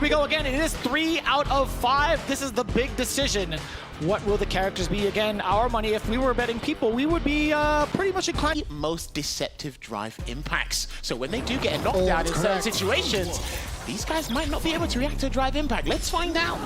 we go again. It is 3 out of 5. This is the big decision. What will the characters be? Again, our money, if we were betting people, we would be pretty much inclined. Most deceptive drive impacts. So when they do get a knockdown in certain situations, these guys might not be able to react to a drive impact. Let's find out.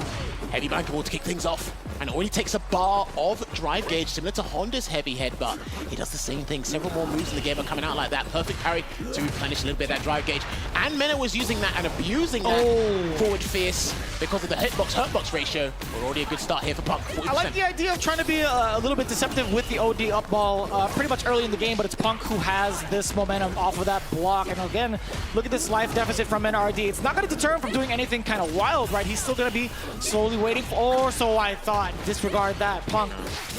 Heavy blanket ball to kick things off. And it only takes a bar of drive gauge, similar to Honda's heavy headbutt. He does the same thing. Several more moves in the game are coming out like that. Perfect parry to replenish a little bit of that drive gauge. And Menard was using that and abusing that forward fierce because of the hitbox-hurtbox ratio. We're already a good start here for Punk. 40%. I like the idea of trying to be a little bit deceptive with the OD up ball pretty much early in the game, but it's Punk who has this momentum off of that block. And again, look at this life deficit from Menard. It's not going to deter him from doing anything kind of wild, right? He's still going to be slowly waiting for, or so I thought. Disregard that. Punk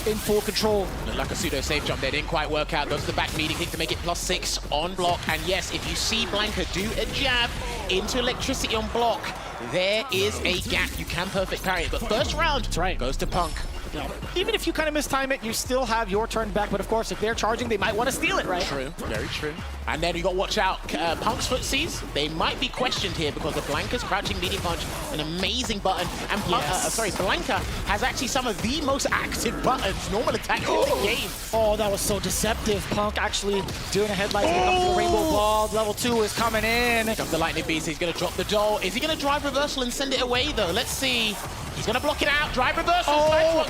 in full control. Looked like a pseudo safe jump there, didn't quite work out. Goes to the back meeting kick to make it +6 on block. And yes, if you see Blanka do a jab into electricity on block, there is a gap. You can perfect parry it, but first round goes to Punk. Yeah. Even if you kind of mistime it, you still have your turn back. But of course, if they're charging, they might want to steal it, right? True, very true. And then you got to watch out. Punk's footsies, they might be questioned here because of Blanka's crouching medium punch, an amazing button. And Blanka has actually some of the most active buttons, normal attacks in the game. Oh, that was so deceptive. Punk actually doing a headlight. The rainbow ball. Level 2 is coming in. Comes the lightning beast. He's going to drop the doll. Is he going to drive reversal and send it away, though? Let's see. He's going to block it out. Drive reversal.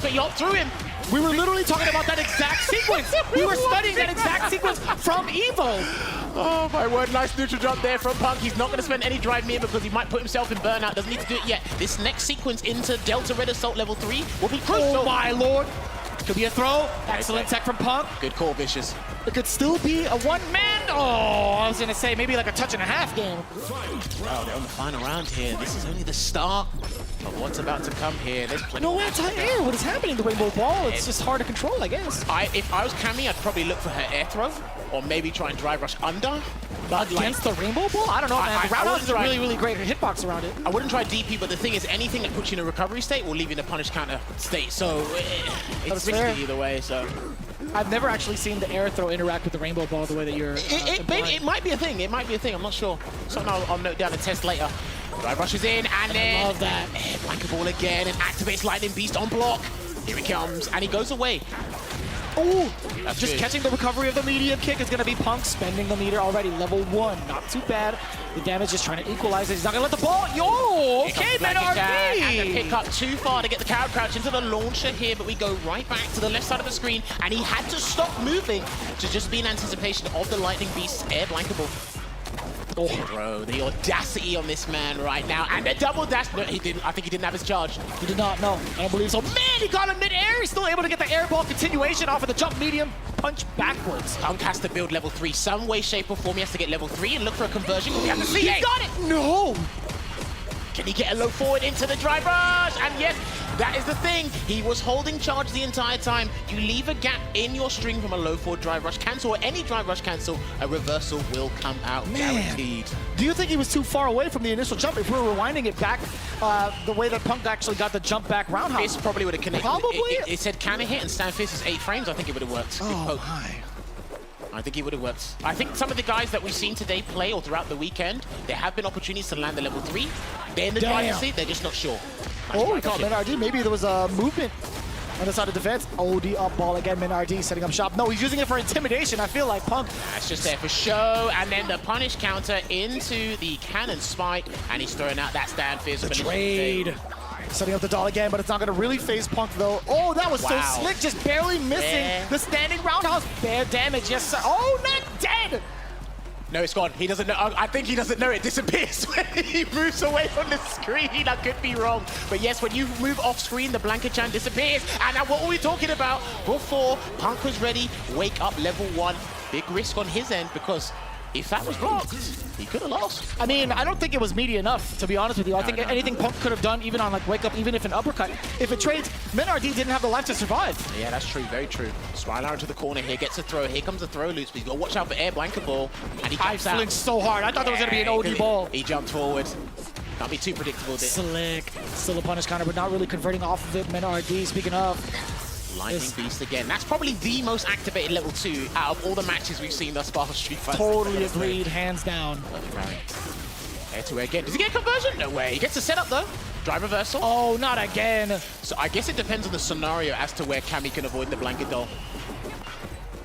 But he hopped through him. We were literally talking about that exact sequence. We were studying that exact sequence from Evo. Oh my word, nice neutral jump there from Punk. He's not going to spend any drive near because he might put himself in burnout. Doesn't need to do it yet. This next sequence into Delta Red Assault level 3 will be crucial. Oh my lord. Could be a throw. Excellent tech from Punk. Good call, Vicious. It could still be a one-man. Oh, I was going to say maybe like a touch-and-a-half game. Wow, they're on the final round here. This is only the start of what's about to come here. There's plenty. No anti-air. What is happening? The rainbow ball. It's just hard to control, I guess. If I was Cammy, I'd probably look for her air throw, or maybe try and drive rush under. But against the rainbow ball? I don't know, man. The roundhouse is a really, really great hitbox around it. I wouldn't try DP, but the thing is, anything that puts you in a recovery state will leave you in a punish counter state. So it's risky either way. So I've never actually seen the air throw interact with the rainbow ball the way that you're. It might be a thing. It might be a thing. I'm not sure. Something I'll note down and test later. Drive rushes in, and then love that. Blanket ball again, and activates Lightning Beast on block. Here he comes, and he goes away. Oh, just good. Catching the recovery of the medium kick is going to be Punk spending the meter already. Level 1, not too bad. The damage is trying to equalize it. He's not going to let the ball. Yo, okay, Menard. And the pick up too far to get the carrot crouch into the launcher here, but we go right back to the left side of the screen, and he had to stop moving to just be in anticipation of the Lightning Beast's air blanket ball. Oh, bro, the audacity on this man right now. And the double dash. No, he didn't. I think he didn't have his charge. He did not, no. I don't believe so. Man, he got him mid-air. He's still able to get the air ball continuation off of the jump medium punch backwards. Punk has to build level 3 some way, shape, or form. He has to get level 3 and look for a conversion. We have to see. He got it. No. Can he get a low forward into the drive rush? And yes, that is the thing. He was holding charge the entire time. You leave a gap in your string from a low forward drive rush cancel or any drive rush cancel, a reversal will come out, guaranteed. Do you think he was too far away from the initial jump? If we were rewinding it back, the way that Punk actually got the jump back roundhouse. This probably would have connected. Probably? It said can it hit and stand fist is 8 frames. I think it would have worked. Oh my. I think he would have worked. I think some of the guys that we've seen today play or throughout the weekend, there have been opportunities to land the level 3. They're in the driver's seat, they're just not sure. Oh, he caught Menard. Maybe there was a movement on the side of defense. OD up ball again, Menard setting up shop. No, he's using it for intimidation. I feel like Punk. That's just there for show. And then the punish counter into the cannon spike. And he's throwing out that stand fist. The trade. Setting up the doll again, but it's not going to really phase Punk, though. Oh, that was so slick, just barely missing the standing roundhouse. Bare damage, yes, sir. Oh, not dead! No, it's gone. He doesn't know. I think he doesn't know it disappears when he moves away from the screen. I could be wrong. But yes, when you move off screen, the Blanka-chan disappears. And now what were we talking about before? Punk was ready. Wake up level 1. Big risk on his end because if that was blocked, he could have lost. I mean, I don't think it was meaty enough, to be honest with you. I think anything Punk could have done, even on like wake up, even if an uppercut, if it trades, Menard didn't have the life to survive. Yeah, that's true, very true. Smiler into the corner here, gets a throw. Here comes the throw loose, but he's got to watch out for air blanket ball. And he jumps out. Flinched so hard. I thought there was going to be an OD ball. He jumped forward. Can't be too predictable. Slick. Still a punish counter, but not really converting off of it. Menard, speaking of. Lightning Beast again. That's probably the most activated level 2 out of all the matches we've seen thus far for Street Fighter. Totally agreed, hands down. Air to air again. Does he get a conversion? No way. He gets a setup though. Drive reversal. Oh, not again. So I guess it depends on the scenario as to where Cammy can avoid the blanket doll.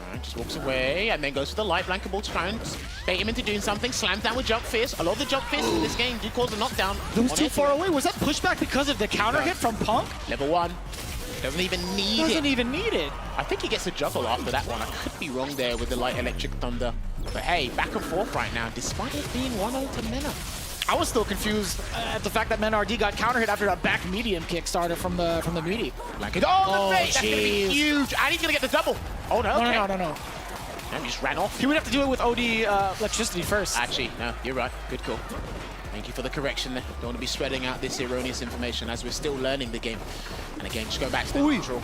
Alright, just walks away and then goes for the light blanket ball to try and bait him into doing something. Slams down with jump fist. A lot of the jump fists in this game do cause a knockdown. It was too far away. Was that pushback because of the counter hit from Punk? Level 1. Doesn't even need it. Doesn't even need it. I think he gets a juggle after that one. I could be wrong there with the light electric thunder. But hey, back and forth right now, despite it being 1-0 to Menard. I was still confused at the fact that Menard got counter hit after that back medium kick started from the meaty. Like it. Oh, the bait! That's gonna be jeez. huge. And he's gonna get the double. Oh no, okay. No. And he just ran off. He would have to do it with OD electricity first. Actually, no, you're right. Good call. Thank you for the correction there. Don't want to be spreading out this erroneous information as we're still learning the game. And again, just go back to the neutral.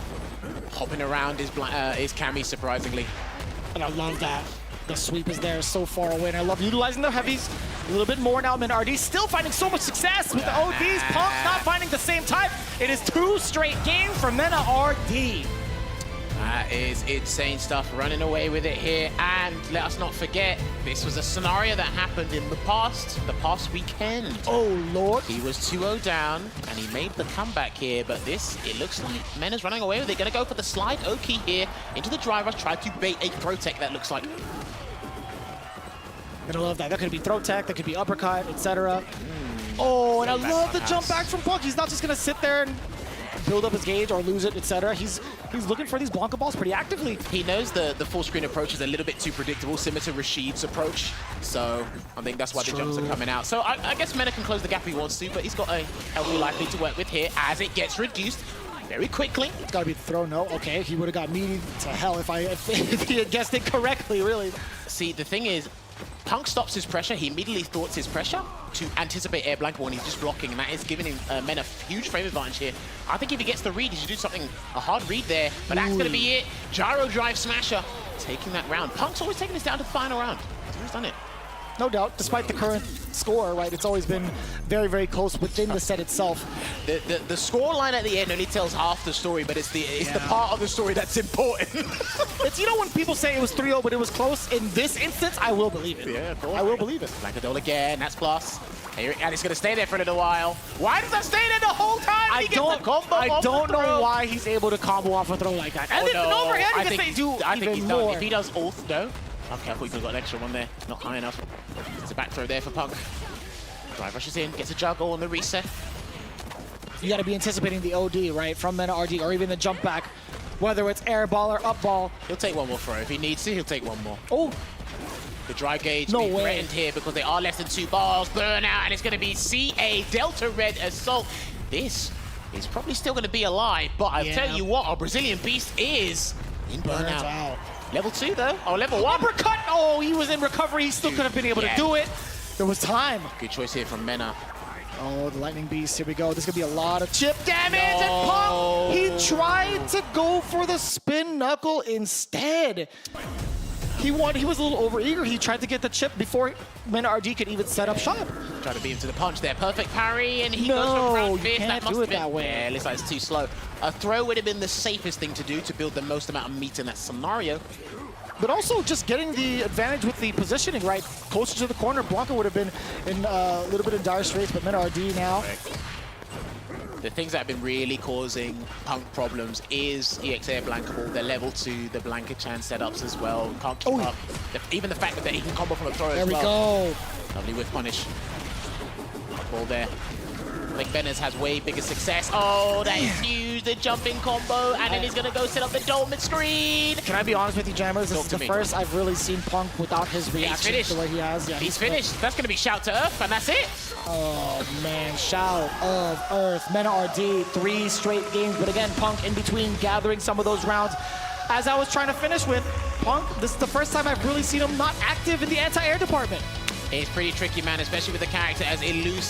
Hopping around is Cammy, surprisingly. And I love that. The sweep is there so far away, and I love utilizing the heavies a little bit more now. Menard still finding so much success with the ODs. Punk not finding the same type. It is 2 straight games for Menard. That is insane stuff, running away with it here. And let us not forget, this was a scenario that happened in the past weekend. Oh, Lord. He was 2-0 down, and he made the comeback here, but this, it looks like Menard's running away with it. Gonna go for the slide Oki here into the driver, try to bait a throw tech, that looks like. Gonna love that. That could be throw tech, that could be uppercut, etc. Oh, and I love the jump back from Punk. He's not just gonna sit there and build up his gauge or lose it, etc. He's looking for these Blanca balls pretty actively. He knows the full screen approach is a little bit too predictable, similar to Rashid's approach. So I think that's why the jumps are coming out. So I guess Menard can close the gap if he wants to, but he's got a healthy life lead to work with here as it gets reduced very quickly. It's gotta be the throw, no? Okay, he would have got me to hell if he had guessed it correctly, really. See, the thing is, Punk stops his pressure. He immediately thwarts his pressure to anticipate air blank when he's just blocking, and that is giving him Men a huge frame advantage here. I think if he gets the read, he should do something, a hard read there, but that's going to be it. Gyro drive smasher, taking that round. Punk's always taking this down to the final round. He's always done it. No doubt, despite the current score, right? It's always been very, very close within the set itself. The score line at the end only tells half the story, but it's the part of the story that's important. It's, you know, when people say it was 3-0, but it was close, in this instance, I will believe it. Yeah, of course. I will believe it. Blankadol again, that's plus. And it's going to stay there for a little while. Why does that stay there the whole time? I don't know why he's able to combo off a throw like that. And then an overhead, he can do even more. If he does ult, no. Okay, I thought he could have got an extra one there. Not high enough. It's a back throw there for Punk. Drive rushes in, gets a juggle on the reset. You got to be anticipating the OD, right, from Menard, or even the jump back, whether it's air ball or up ball. He'll take one more throw. If he needs to, he'll take one more. Oh. The dry gauge No being way. threatened here because they are less than 2 bars. Burnout, and it's going to be CA Delta Red Assault. This is probably still going to be alive, but I'll tell you what, our Brazilian Beast is in burnout. Level 2 though. Oh, level 1. Uppercut! Oh, he was in recovery. He still could have been able to do it. There was time. Good choice here from Menard. Oh, the Lightning Beast. Here we go. This could be a lot of chip damage. And Punk, he tried to go for the spin knuckle instead. He was a little overeager. He tried to get the chip before Menard could even set up shop. Try to beat him to the punch there. Perfect parry, and he goes for ground fist. Can't do it that way. Yeah, looks like it's too slow. A throw would have been the safest thing to do to build the most amount of meat in that scenario. But also just getting the advantage with the positioning, right? Closer to the corner, Blanca would have been in a little bit of dire straits, but Menard now. The things that have been really causing Punk problems is EX Air Blanca Ball, the level 2, the Blanca Chan setups as well. Can't keep up. Even the fact that he can combo from a throw as well. There we go. Lovely whiff punish. Ball there. I think Menard has way bigger success. Oh, that is huge, the jumping combo, and then he's gonna go set up the Dolman screen. Can I be honest with you, Jammers? This is the first I've really seen Punk without his reaction the way he has. Yeah, he's finished. That's gonna be shout to Earth, and that's it. Oh man, shout of Earth. Menard, 3 straight games, but again, Punk in between gathering some of those rounds. As I was trying to finish with, Punk, this is the first time I've really seen him not active in the anti-air department. It's pretty tricky, man, especially with the character as elusive.